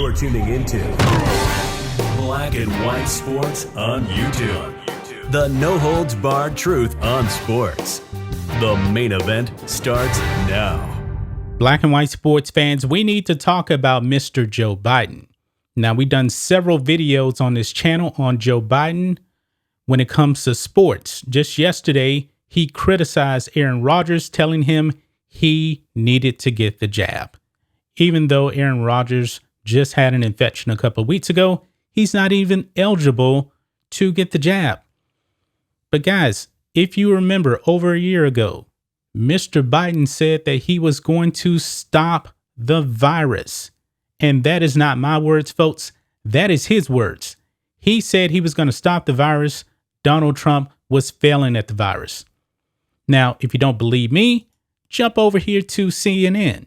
You're tuning into Black and White Sports on YouTube. The no-holds-barred truth on sports. The main event starts now. Black and white sports fans, we need to talk about Mr. Joe Biden. Now, we've done several videos on this channel on Joe Biden when it comes to sports. Just yesterday, he criticized Aaron Rodgers, telling him he needed to get the jab. Even though Aaron Rodgers just had an infection a couple of weeks ago, he's not even eligible to get the jab. But guys, if you remember over a year ago, Mr. Biden said that he was going to stop the virus. And that is not my words, folks. That is his words. He said he was going to stop the virus. Donald Trump was failing at the virus. Now, if you don't believe me, jump over here to CNN.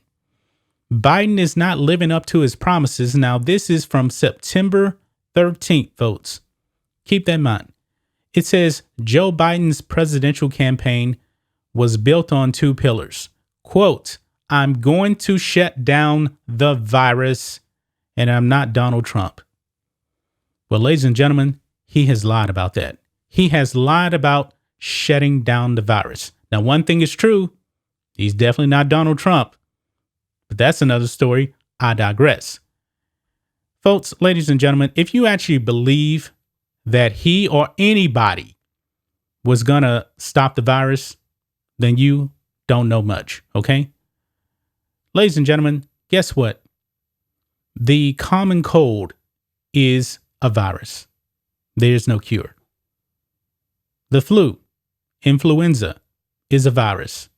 Biden is not living up to his promises. Now, this is from September 13th, folks. Keep that in mind. It says Joe Biden's presidential campaign was built on two pillars. Quote, I'm going to shut down the virus, and I'm not Donald Trump. Well, ladies and gentlemen, he has lied about that. He has lied about shutting down the virus. Now, one thing is true. He's definitely not Donald Trump. But that's another story. I digress. Folks, ladies and gentlemen, if you actually believe that he or anybody was going to stop the virus, then you don't know much, okay? Ladies and gentlemen, guess what? The common cold is a virus. There's no cure. The flu, influenza, is a virus.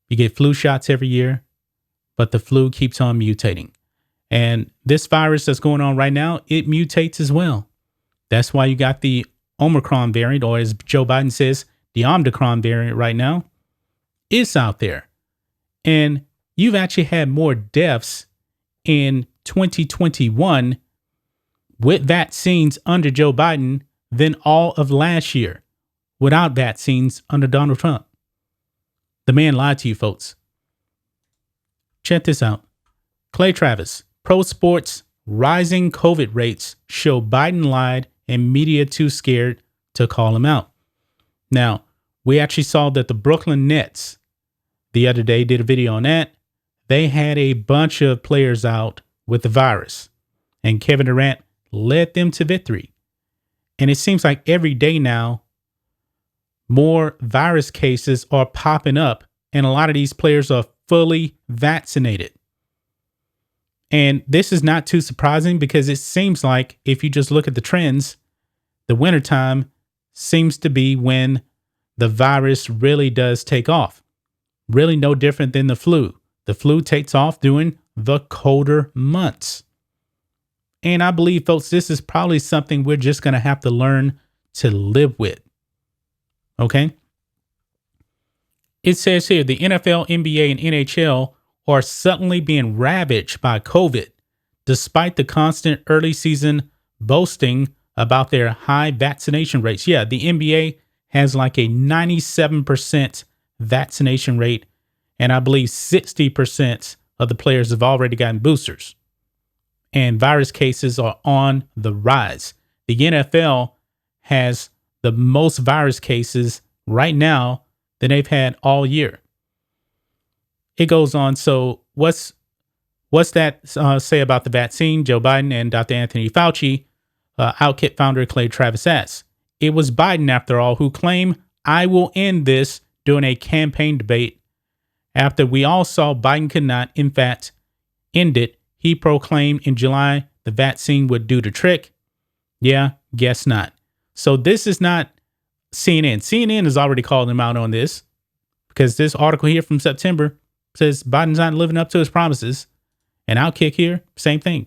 You get flu shots every year, but the flu keeps on mutating. And this virus that's going on right now, it mutates as well. That's why you got the Omicron variant, or as Joe Biden says, the Omicron variant right now. It's out there. And you've actually had more deaths in 2021 with vaccines under Joe Biden than all of last year without vaccines under Donald Trump. The man lied to you, folks. Check this out. Clay Travis, pro sports, rising COVID rates show Biden lied and media too scared to call him out. Now, we actually saw that the Brooklyn Nets the other day did a video on that. They had a bunch of players out with the virus, and Kevin Durant led them to victory. And it seems like every day now, more virus cases are popping up, and a lot of these players are fully vaccinated. And this is not too surprising because it seems like if you just look at the trends, the wintertime seems to be when the virus really does take off. Really no different than the flu. The flu takes off during the colder months. And I believe, folks, this is probably something we're just going to have to learn to live with. Okay? It says here, the NFL, NBA, and NHL are suddenly being ravaged by COVID, despite the constant early season boasting about their high vaccination rates. Yeah, the NBA has like a 97% vaccination rate, and I believe 60% of the players have already gotten boosters. And virus cases are on the rise. The NFL has the most virus cases right now than they've had all year. It goes on. So what's that say about the vaccine? Joe Biden and Dr. Anthony Fauci, Outkick founder Clay Travis asks, it was Biden, after all, who claimed, I will end this during a campaign debate. After we all saw Biden could not, in fact, end it, he proclaimed in July the vaccine would do the trick. Yeah, guess not. So this is not CNN. CNN has already called him out on this because this article here from September says Biden's not living up to his promises. And Outkick here, same thing.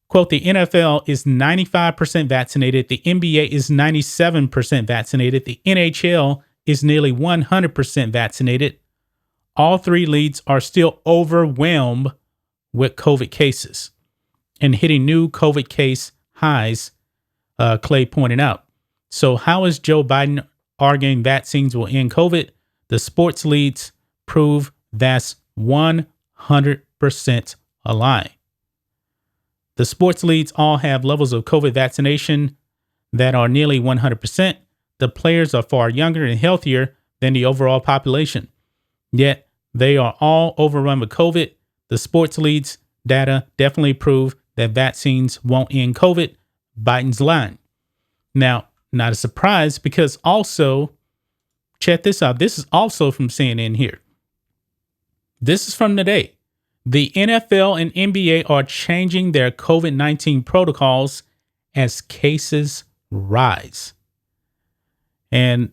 Quote, the NFL is 95% vaccinated. The NBA is 97% vaccinated. The NHL is nearly 100% vaccinated. All three leagues are still overwhelmed with COVID cases and hitting new COVID case highs, Clay pointed out. So how is Joe Biden arguing vaccines will end COVID? The sports leagues prove that's 100% a lie. The sports leagues all have levels of COVID vaccination that are nearly 100%. The players are far younger and healthier than the overall population. Yet they are all overrun with COVID. The sports leagues data definitely prove that vaccines won't end COVID. Biden's line. Now, not a surprise because also, check this out. This is also from CNN here. This is from today. The NFL and NBA are changing their COVID-19 protocols as cases rise. And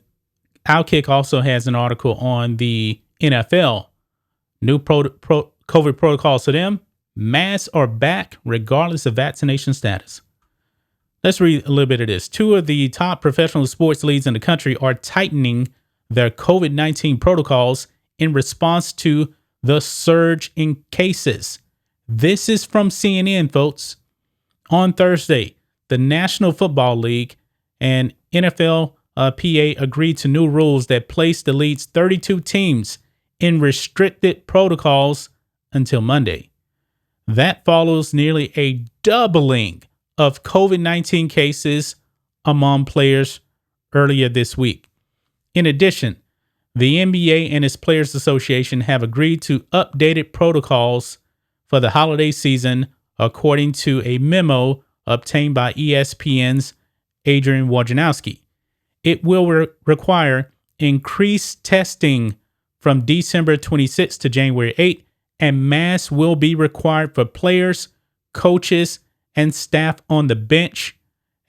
Outkick also has an article on the NFL. New COVID protocols for them. Masks are back regardless of vaccination status. Let's read a little bit of this. Two of the top professional sports leagues in the country are tightening their COVID-19 protocols in response to the surge in cases. This is from CNN, folks. On Thursday, the National Football League and NFL PA agreed to new rules that place the league's 32 teams in restricted protocols until Monday. That follows nearly a doubling of COVID-19 cases among players earlier this week. In addition, the NBA and its Players Association have agreed to updated protocols for the holiday season, according to a memo obtained by ESPN's Adrian Wojnarowski. It will require increased testing from December 26 to January 8, and masks will be required for players, coaches, and staff on the bench,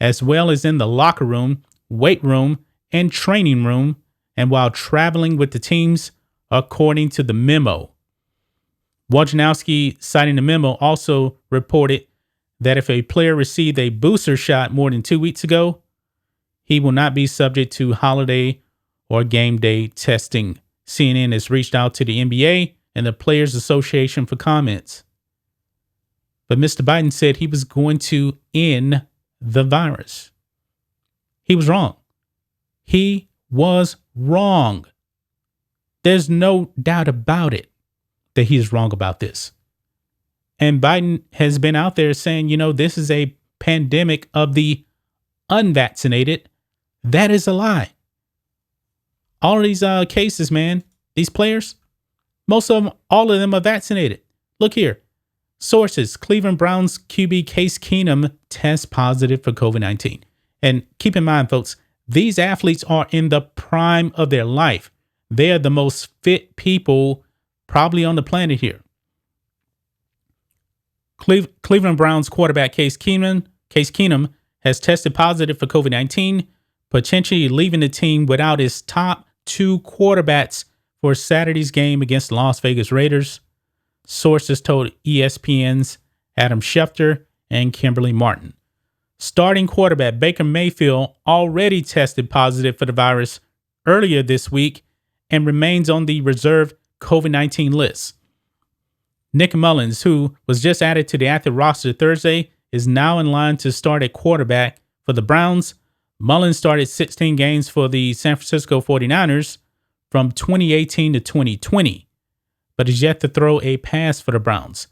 as well as in the locker room, weight room, and training room, and while traveling with the teams, according to the memo. Wojnarowski, citing the memo, also reported that if a player received a booster shot more than 2 weeks ago, he will not be subject to holiday or game day testing. CNN has reached out to the NBA and the Players Association for comments. But Mr. Biden said he was going to end the virus. He was wrong. He was wrong. There's no doubt about it that he's wrong about this. And Biden has been out there saying, this is a pandemic of the unvaccinated. That is a lie. All of these cases, man, these players, most of them, all of them are vaccinated. Look here. Sources, Cleveland Browns QB Case Keenum tests positive for COVID-19. And keep in mind, folks, these athletes are in the prime of their life. They are the most fit people probably on the planet here. Cleveland Browns quarterback Case Keenum has tested positive for COVID-19, potentially leaving the team without his top two quarterbacks for Saturday's game against the Las Vegas Raiders. Sources told ESPN's Adam Schefter and Kimberly Martin. Starting quarterback Baker Mayfield already tested positive for the virus earlier this week and remains on the reserved COVID-19 list. Nick Mullins, who was just added to the active roster Thursday, is now in line to start at quarterback for the Browns. Mullins started 16 games for the San Francisco 49ers from 2018 to 2020, but is yet to throw a pass for the Browns.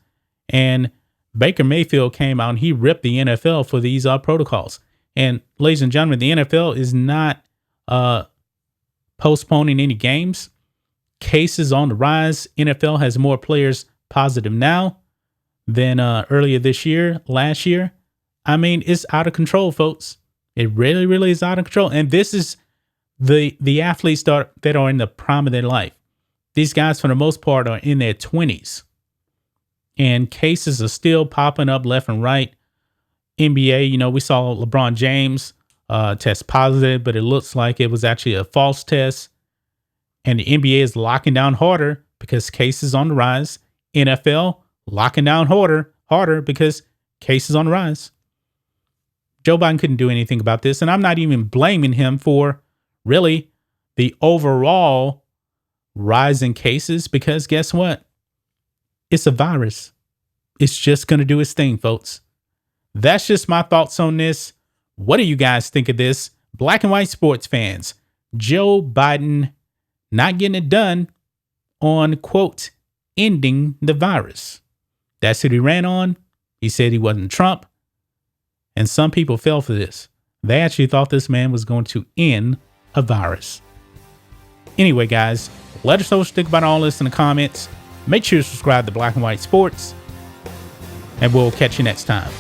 And Baker Mayfield came out and he ripped the NFL for these protocols. And ladies and gentlemen, the NFL is not postponing any games. Cases on the rise. NFL has more players positive now than earlier last year. I mean, it's out of control, folks. It really, really is out of control. And this is the athletes that are in the prime of their life. These guys, for the most part, are in their 20s. And cases are still popping up left and right. NBA, we saw LeBron James test positive, but it looks like it was actually a false test. And the NBA is locking down harder because cases on the rise. NFL locking down harder because cases on the rise. Joe Biden couldn't do anything about this. And I'm not even blaming him for really the overall rise in cases, because guess what? It's a virus. It's just going to do its thing, folks. That's just my thoughts on this. What do you guys think of this? Black and white sports fans, Joe Biden not getting it done on, quote, ending the virus. That's what he ran on. He said he wasn't Trump. And some people fell for this. They actually thought this man was going to end a virus. Anyway, guys, let us know what you think about all this in the comments. Make sure to subscribe to Black and White Sports. And we'll catch you next time.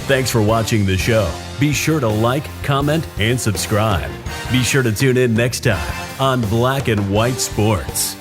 Thanks for watching the show. Be sure to like, comment, and subscribe. Be sure to tune in next time on Black and White Sports.